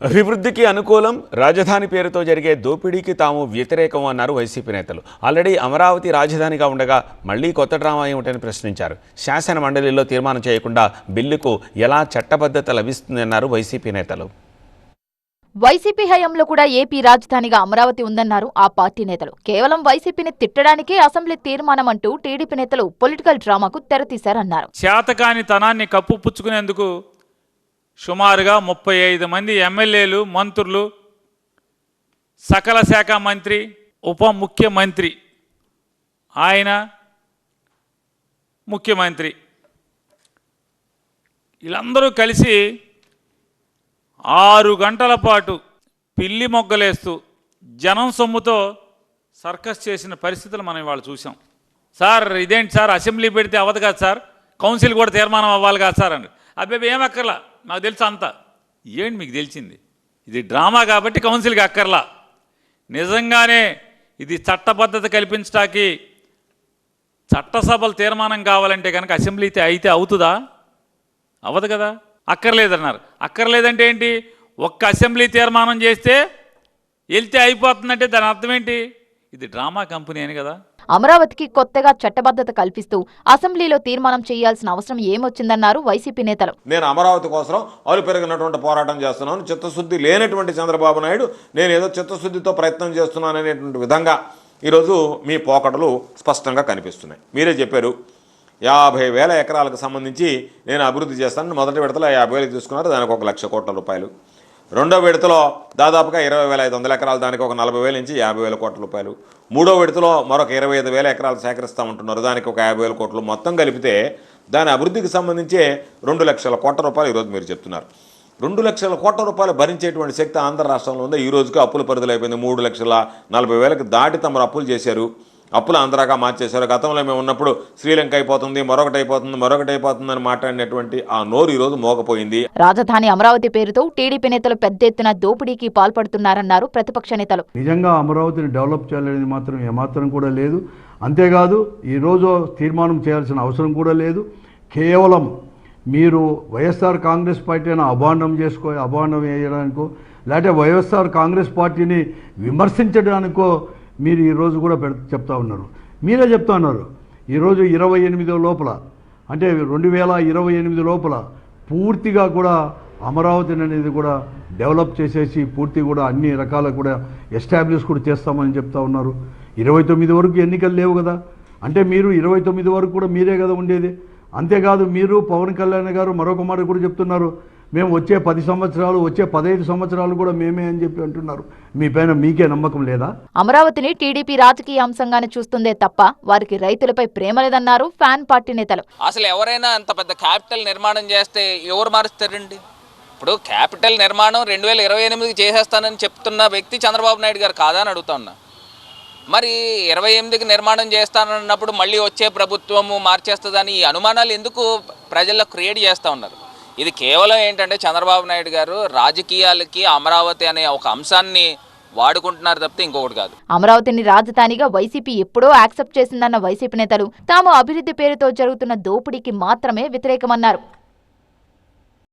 అభివృద్ధికి అనుకూలం, రాజధాని పేరుతో జరిగే దోపిడీకి తాము వ్యతిరేకం అన్నారు వైసీపీ నేతలు. ఆల్రెడీ అమరావతి రాజధానిగా ఉండగా మళ్లీ కొత్త డ్రామా ఏమిటని ప్రశ్నించారు. శాసన మండలిలో తీర్మానం చేయకుండా బిల్లుకు ఎలా చట్టబద్ధత లభిస్తుందన్నారు వైసీపీ నేతలు. వైసీపీ హయాంలో కూడా ఏపీ రాజధానిగా అమరావతి ఉందన్నారు ఆ పార్టీ నేతలు. కేవలం వైసీపీని తిట్టడానికే అసెంబ్లీ తీర్మానం అంటూ టీడీపీ నేతలు పొలిటికల్ డ్రామాకు తెరతీశారన్నారు. చేతకాని తనాన్ని కప్పుపుచ్చుకునేందుకు సుమారుగా 35 మంది ఎమ్మెల్యేలు, మంత్రులు, సకల శాఖ మంత్రి, ఉప ముఖ్యమంత్రి, ఆయన ముఖ్యమంత్రి వీళ్ళందరూ కలిసి 6 గంటల పాటు పిల్లి మొగ్గలేస్తూ జనం సొమ్ముతో సర్కస్ చేసిన పరిస్థితులు మనం ఇవాళ చూసాం. సార్ ఇదేంటి సార్, అసెంబ్లీ పెడితే అవ్వదు కదా సార్, కౌన్సిల్ కూడా తీర్మానం అవ్వాలి కదా సార్ అని. అబ్బాయి ఏం అక్కర్లా, నాకు తెలుసు అంతా. ఏంటి మీకు తెలిసింది? ఇది డ్రామా కాబట్టి కౌన్సిల్కి అక్కర్లా. నిజంగానే ఇది చట్టబద్ధత కల్పించడానికి చట్టసభలు తీర్మానం కావాలంటే కనుక అసెంబ్లీ అయితే అవుతుందా? అవ్వదు కదా. అక్కర్లేదన్నారు. అక్కర్లేదంటే ఏంటి? ఒక్క అసెంబ్లీ తీర్మానం చేస్తే వెళ్తే అయిపోతుందంటే దాని అర్థం ఏంటి? ఇది డ్రామా కంపెనీ అని కదా. అమరావతికి కొత్తగా చట్టబద్ధత కల్పిస్తూ అసెంబ్లీలో తీర్మానం చేయాల్సిన అవసరం ఏమొచ్చిందన్నారు వైసీపీ నేతలు. నేను అమరావతి కోసం అలు పెరిగినటువంటి పోరాటం చేస్తున్నాను, చిత్తశుద్ధి లేనటువంటి చంద్రబాబు నాయుడు నేను ఏదో చిత్తశుద్ధితో ప్రయత్నం చేస్తున్నాను అనేటువంటి విధంగా ఈరోజు మీ పోకడలు స్పష్టంగా కనిపిస్తున్నాయి. మీరే చెప్పారు 50,000 ఎకరాలకు సంబంధించి నేను అభివృద్ధి చేస్తానని మొదటి విడతలో 50,000 తీసుకున్నారు, దానికి 1,00,000 కోట్ల రూపాయలు. రెండో విడతలో దాదాపుగా 20,500 ఎకరాలు, దానికి 40,000 నుంచి 50,000 కోట్ల రూపాయలు. మూడో విడతలో మరొక 25,000 ఎకరాలు సేకరిస్తామంటున్నారు, దానికి 50,000 కోట్లు. మొత్తం కలిపితే దాని అభివృద్ధికి సంబంధించే 2,00,000 కోట్ల రూపాయలు ఈరోజు మీరు చెప్తున్నారు. 2,00,000 కోట్ల రూపాయలు భరించేటువంటి శక్తి ఆంధ్ర రాష్ట్రంలో ఉందా? ఈ రోజుకి అప్పుల పరిధిలో అయిపోయింది. 3,40,000కి దాటి తమరు అప్పులు చేశారు, అప్పులు ఆంధ్రాగా మార్చేశారు. గతంలో మేము ఉన్నప్పుడు శ్రీలంక అయిపోతుంది, మరొకటైపోతుందని మాట్లాడినటువంటి ఆ నోరు ఈరోజు మోగపోయింది. రాజధాని అమరావతి పేరుతో టీడీపీ నేతలు పెద్ద ఎత్తున దోపిడీకి పాల్పడుతున్నారన్నారు ప్రతిపక్ష నేతలు. నిజంగా అమరావతిని డెవలప్ చేయాలనేది మాత్రం ఏమాత్రం కూడా లేదు. అంతేకాదు ఈరోజు తీర్మానం చేయాల్సిన అవసరం కూడా లేదు. కేవలం మీరు వైఎస్ఆర్ కాంగ్రెస్ పార్టీని అభాండం వేయడానికో లేకపోతే వైఎస్ఆర్ కాంగ్రెస్ పార్టీని విమర్శించడానికో మీరు ఈరోజు కూడా చెప్తా ఉన్నారు. మీరే చెప్తా ఉన్నారు ఈరోజు 28 లోపల, అంటే 2028 లోపల పూర్తిగా కూడా అమరావతిని అనేది కూడా డెవలప్ చేసేసి పూర్తి కూడా అన్ని రకాల కూడా ఎస్టాబ్లిష్ కూడా చేస్తామని చెప్తా ఉన్నారు. 29 వరకు ఎన్నికలు లేవు కదా, అంటే మీరు 29 వరకు కూడా మీరే కదా ఉండేది. అంతేకాదు మీరు పవన్ కళ్యాణ్ గారు మరొక మాట కూడా చెప్తున్నారు, మేము వచ్చే 10 సంవత్సరాలు, వచ్చే 15 సంవత్సరాలు కూడా మేమే అని చెప్పి అంటున్నారు. మీ పైన మీకే నమ్మకం లేదా? అమరావతిని టీడీపీ రాజకీయ అంశంగానే చూస్తుందే తప్ప వారికి రైతులపై ప్రేమ లేదన్నారు ఫ్యాన్ పార్టీ నేతలు. అసలు ఎవరైనా అంత పెద్ద క్యాపిటల్ నిర్మాణం చేస్తే ఎవరు మారుస్తారండి? ఇప్పుడు క్యాపిటల్ నిర్మాణం 2028కి చేసేస్తానని చెప్తున్న వ్యక్తి చంద్రబాబు నాయుడు గారు కాదా అని అడుగుతా ఉన్నా. మరి 28కి నిర్మాణం చేస్తానన్నప్పుడు మళ్ళీ వచ్చే ప్రభుత్వము మార్చేస్తుందని ఈ అనుమానాలు ఎందుకు ప్రజల్లో క్రియేట్ చేస్తూ ఉన్నారు? ఇది కేవలం ఏంటంటే చంద్రబాబు నాయుడు గారు రాజకీయాలకి అమరావతి అనే ఒక అంశాన్ని వాడుకుంటున్నారు తప్పితే ఇంకొకటి కాదు. అమరావతిని రాజధానిగా వైసీపీ ఎప్పుడో యాక్సెప్ట్ చేసిందన్న వైసీపీ నేతలు తాము అభివృద్ధి పేరుతో జరుగుతున్న దోపిడీకి మాత్రమే వ్యతిరేకమన్నారు.